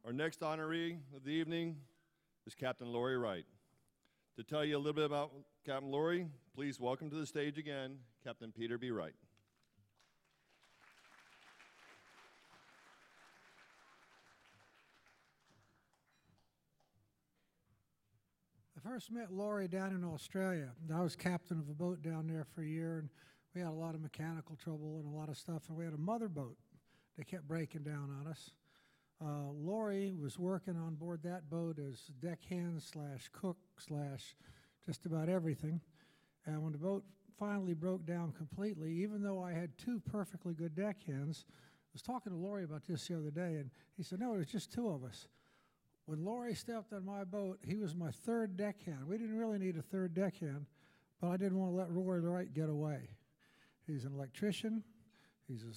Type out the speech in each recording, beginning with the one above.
Our next honoree of the evening is Captain Laurie Wright. To tell you a little bit about Captain Laurie, please welcome to the stage again, Captain Peter B. Wright. I first met Laurie down in Australia. I was captain of a boat down there for a year, and we had a lot of mechanical trouble and a lot of stuff, and we had a mother boat that kept breaking down on us. Laurie was working on board that boat as deckhand / cook / just about everything. And when the boat finally broke down completely, even though I had 2 perfectly good deckhands, I was talking to Laurie about this the other day, and he said, no, it was just 2 of us. When Laurie stepped on my boat, he was my 3rd deckhand. We didn't really need a 3rd deckhand, but I didn't want to let Laurie Wright get away. He's an electrician. He's an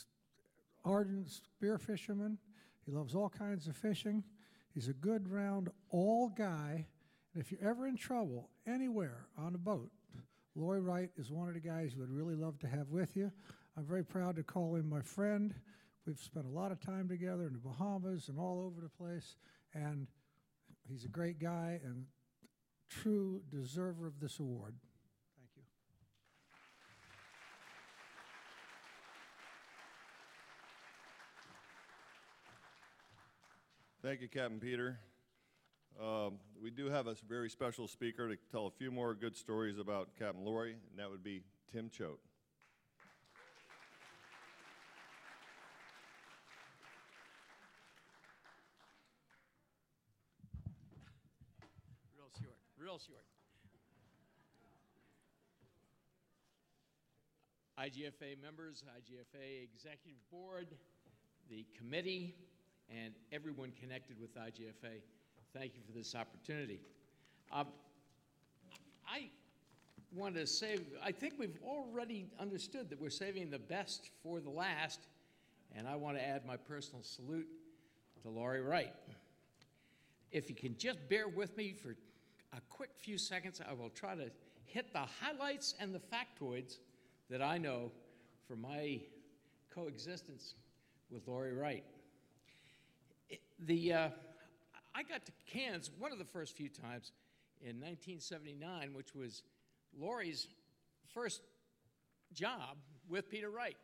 ardent spear fisherman. He loves all kinds of fishing. He's a good round all guy. And if you're ever in trouble anywhere on a boat, Laurie Wright is one of the guys you would really love to have with you. I'm very proud to call him my friend. We've spent a lot of time together in the Bahamas and all over the place. And he's a great guy and true deserver of this award. Thank you. Thank you, Captain Peter. We do have a very special speaker to tell a few more good stories about Captain Laurie, and that would be Tim Choate. Real short. IGFA members, IGFA Executive Board, the committee, and everyone connected with IGFA, thank you for this opportunity. I want to say, I think we've already understood that we're saving the best for the last, and I want to add my personal salute to Laurie Wright. If you can just bear with me for a quick few seconds, I will try to hit the highlights and the factoids that I know from my coexistence with Laurie Wright. I got to Cairns one of the first few times in 1979, which was Laurie's first job with Peter Wright.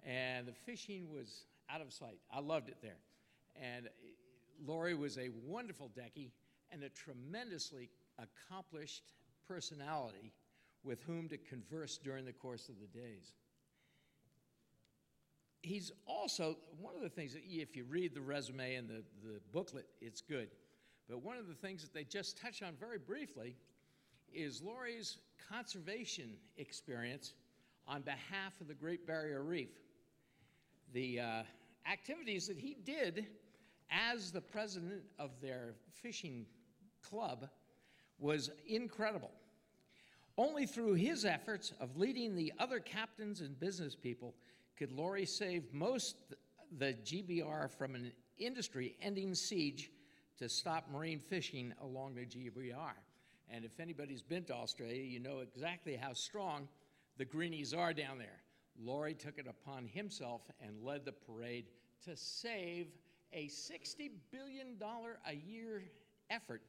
And the fishing was out of sight. I loved it there. And Laurie was a wonderful decky and a tremendously accomplished personality with whom to converse during the course of the days. He's also, one of the things that if you read the resume and the booklet, it's good. But one of the things that they just touch on very briefly is Laurie's conservation experience on behalf of the Great Barrier Reef. The activities that he did as the president of their fishing club was incredible. Only through his efforts of leading the other captains and business people could Laurie save the GBR from an industry-ending siege to stop marine fishing along the GBR. And if anybody's been to Australia, you know exactly how strong the greenies are down there. Laurie took it upon himself and led the parade to save a $60 billion a year effort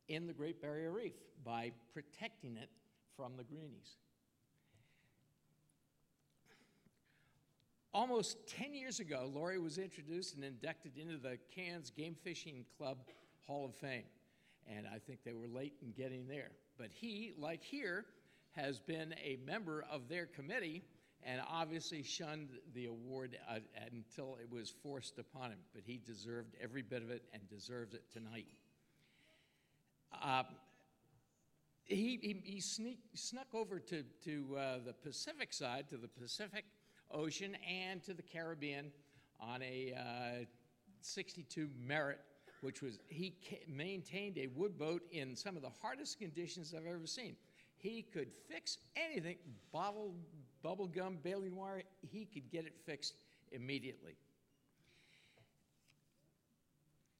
in the Great Barrier Reef by protecting it from the greenies. Almost 10 years ago, Laurie was introduced and inducted into the Cairns Game Fishing Club Hall of Fame. And I think they were late in getting there. But he, like here, has been a member of their committee and obviously shunned the award until it was forced upon him. But he deserved every bit of it and deserves it tonight. He snuck over to the Pacific side, to the Pacific Ocean and to the Caribbean on a 62 Merit, which was, he maintained a wood boat in some of the hardest conditions I've ever seen. He could fix anything, bubble gum, baling wire, he could get it fixed immediately.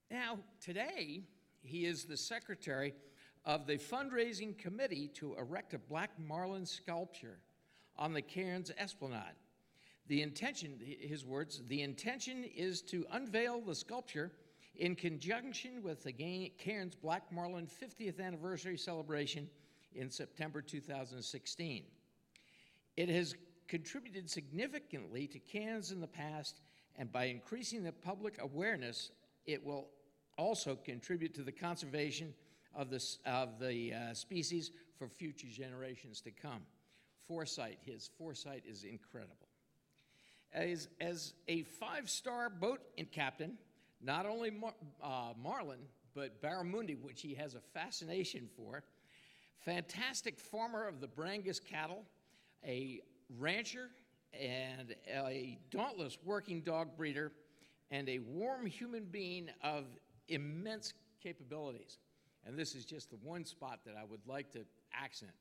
Now, today, he is the secretary of the fundraising committee to erect a black marlin sculpture on the Cairns Esplanade. The intention, his words, the intention is to unveil the sculpture in conjunction with the Cairns Black Marlin 50th anniversary celebration in September 2016. It has contributed significantly to Cairns in the past, and by increasing the public awareness, it will also contribute to the conservation of the species for future generations to come. His foresight is incredible. As a five-star boat captain, not only marlin, but barramundi, which he has a fascination for, fantastic farmer of the Brangus cattle, a rancher, and a dauntless working dog breeder, and a warm human being of immense capabilities. And this is just the one spot that I would like to accent.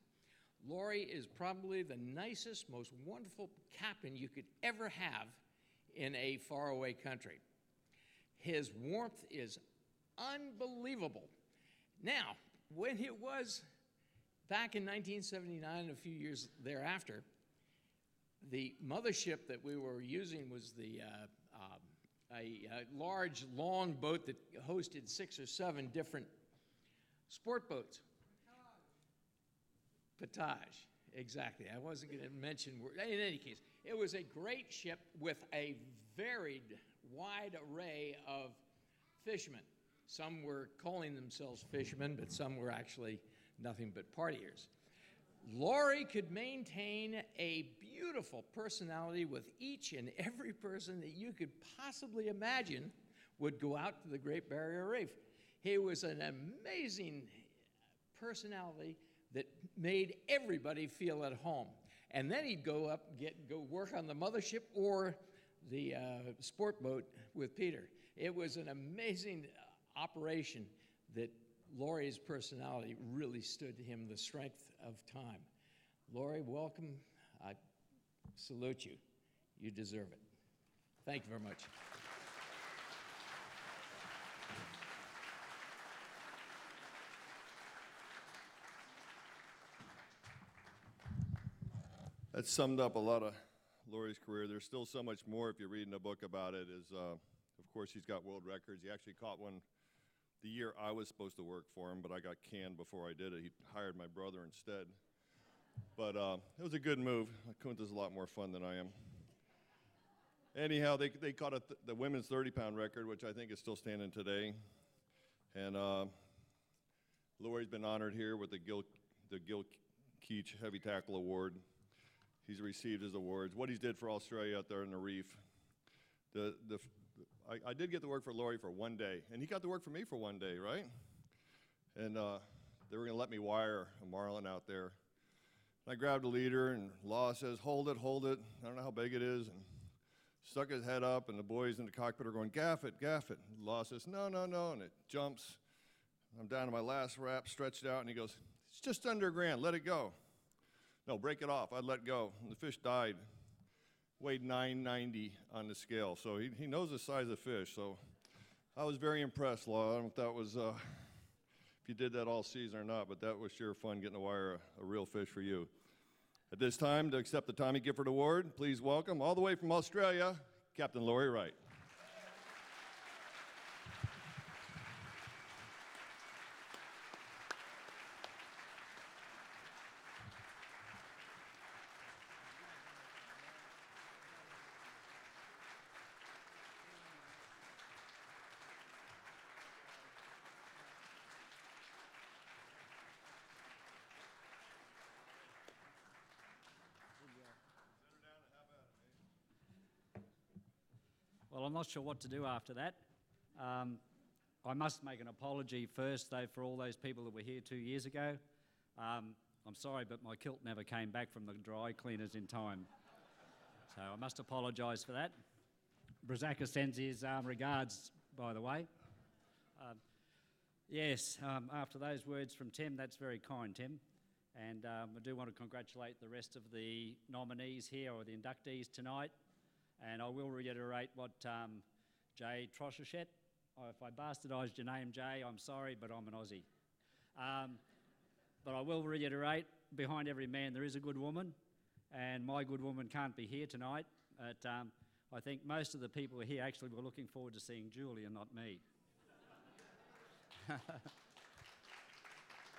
Laurie is probably the nicest, most wonderful captain you could ever have in a faraway country. His warmth is unbelievable. Now, when it was back in 1979, a few years thereafter, the mothership that we were using was a large, long boat that hosted 6 or 7 different sport boats. Potage, exactly. I wasn't going to mention, in any case, it was a great ship with a varied, wide array of fishermen. Some were calling themselves fishermen, but some were actually nothing but partiers. Laurie could maintain a beautiful personality with each and every person that you could possibly imagine would go out to the Great Barrier Reef. He was an amazing personality that made everybody feel at home. And then he'd go work on the mothership or the sport boat with Peter. It was an amazing operation that Laurie's personality really stood to him the strength of time. Laurie, welcome. I salute you. You deserve it. Thank you very much. That summed up a lot of Laurie's career. There's still so much more if you're reading a book about it. Of course, he's got world records. He actually caught one the year I was supposed to work for him, but I got canned before I did it. He hired my brother instead. But it was a good move. Kunta's a lot more fun than I am. Anyhow, they caught the women's 30-pound record, which I think is still standing today. And Laurie's been honored here with the Gil Keach Heavy Tackle Award. He's received his awards. What he did for Australia out there in the reef. I did get to work for Laurie for one day, and he got to work for me for one day, right? And they were going to let me wire a marlin out there. And I grabbed a leader, and Law says, hold it. I don't know how big it is, and stuck his head up, and the boys in the cockpit are going, gaff it. And Law says, no, and it jumps. I'm down to my last wrap, stretched out, and he goes, it's just under a grand, let it go. No, break it off. I'd let go. And the fish died. Weighed 990 on the scale. So he knows the size of fish. So I was very impressed, Law. I don't know if that was, if you did that all season or not, but that was sure fun getting to wire a real fish for you. At this time, to accept the Tommy Gifford Award, please welcome, all the way from Australia, Captain Laurie Wright. Well, I'm not sure what to do after that. I must make an apology first, though, for all those people that were here 2 years ago. I'm sorry, but my kilt never came back from the dry cleaners in time. So I must apologise for that. Brazaka sends his regards, by the way. Yes, after those words from Tim, that's very kind, Tim. And I do want to congratulate the rest of the nominees here, or the inductees tonight. And I will reiterate what Jay Troshachet, if I bastardised your name, Jay, I'm sorry, but I'm an Aussie. But I will reiterate, behind every man there is a good woman, and my good woman can't be here tonight. But I think most of the people here actually were looking forward to seeing Julie and not me.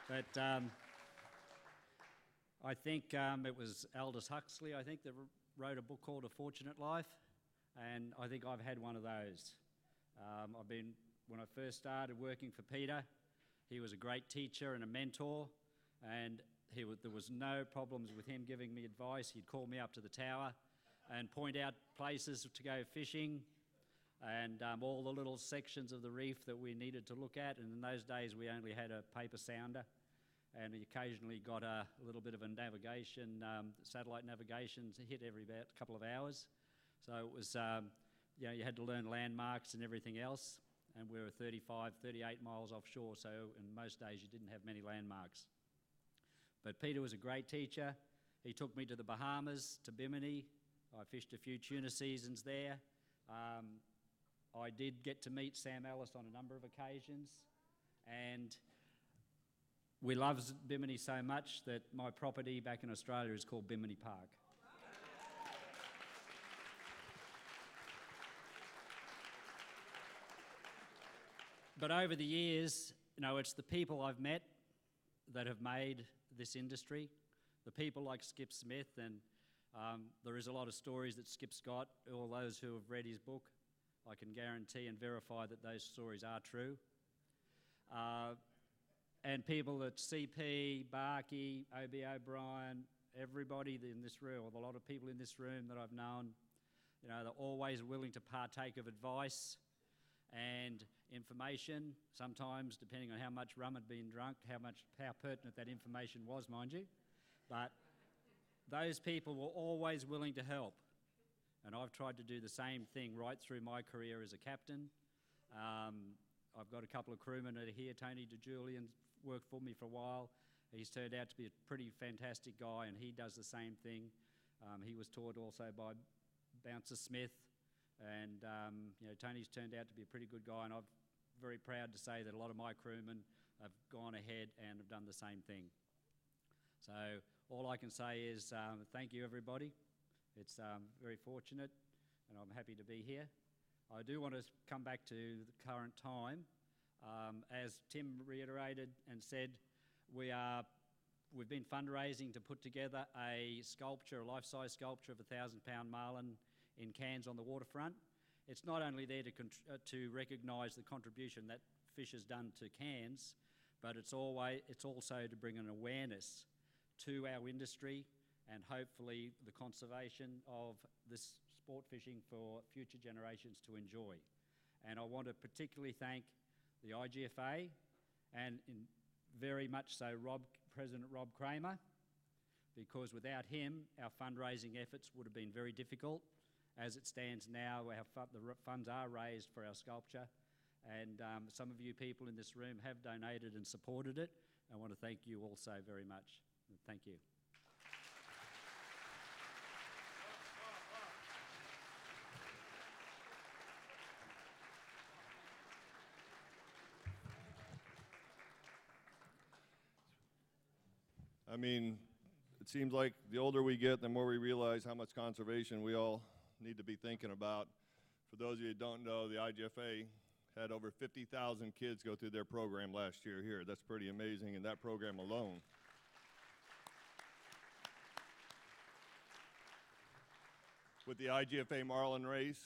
But I think it was Aldous Huxley, I think, that wrote a book called A Fortunate Life, and I think I've had one of those. When I first started working for Peter, he was a great teacher and a mentor, and there was no problems with him giving me advice. He'd call me up to the tower and point out places to go fishing and all the little sections of the reef that we needed to look at. And in those days, we only had a paper sounder, and we occasionally got a little bit of a navigation, satellite navigation hit every about a couple of hours. So it was, you had to learn landmarks and everything else. And we were 35, 38 miles offshore, so in most days you didn't have many landmarks. But Peter was a great teacher. He took me to the Bahamas, to Bimini. I fished a few tuna seasons there. I did get to meet Sam Ellis on a number of occasions, and we love Bimini so much that my property back in Australia is called Bimini Park. But over the years, it's the people I've met that have made this industry, the people like Skip Smith, and there is a lot of stories that Skip's got. All those who have read his book, I can guarantee and verify that those stories are true. And people at CP, Barkey, O.B. O'Brien, everybody in this room, or a lot of people in this room that I've known, they're always willing to partake of advice and information, sometimes depending on how much rum had been drunk, how pertinent that information was, mind you. But those people were always willing to help. And I've tried to do the same thing right through my career as a captain. I've got a couple of crewmen that are here. Tony DeJulian worked for me for a while. He's turned out to be a pretty fantastic guy, and he does the same thing. He was taught also by Bouncer Smith, and Tony's turned out to be a pretty good guy, and I'm very proud to say that a lot of my crewmen have gone ahead and have done the same thing. So all I can say is thank you, everybody. It's very fortunate, and I'm happy to be here. I do want to come back to the current time. As Tim reiterated and said, we've been fundraising to put together a life-size sculpture of a 1,000-pound marlin in Cairns on the waterfront. It's not only there to recognise the contribution that fish has done to Cairns, but it's also to bring an awareness to our industry and hopefully the conservation of this sport fishing for future generations to enjoy. And I want to particularly thank the IGFA and very much so President Rob Kramer, because without him, our fundraising efforts would have been very difficult. As it stands now, the funds are raised for our sculpture, and some of you people in this room have donated and supported it. I want to thank you also very much. Thank you. I mean, it seems like the older we get, the more we realize how much conservation we all need to be thinking about. For those of you who don't know, the IGFA had over 50,000 kids go through their program last year here. That's pretty amazing in that program alone. With the IGFA Marlin Race,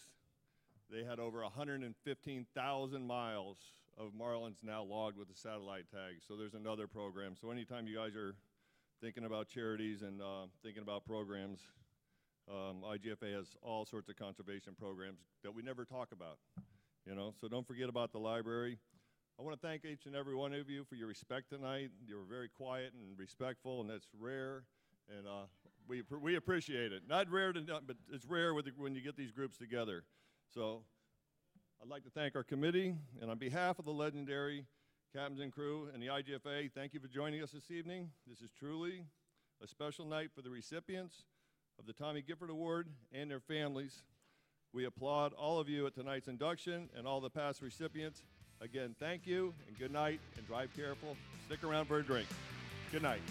they had over 115,000 miles of marlins now logged with the satellite tag. So there's another program. So anytime you guys are thinking about charities and thinking about programs, IGFA has all sorts of conservation programs that we never talk about, So don't forget about the library. I want to thank each and every one of you for your respect tonight. You were very quiet and respectful, and that's rare, and we appreciate it. Not rare, but it's rare when you get these groups together. So I'd like to thank our committee, and on behalf of the legendary captains and crew and the IGFA, thank you for joining us this evening. This is truly a special night for the recipients of the Tommy Gifford Award and their families. We applaud all of you at tonight's induction and all the past recipients. Again, thank you and good night, and drive careful. Stick around for a drink. Good night.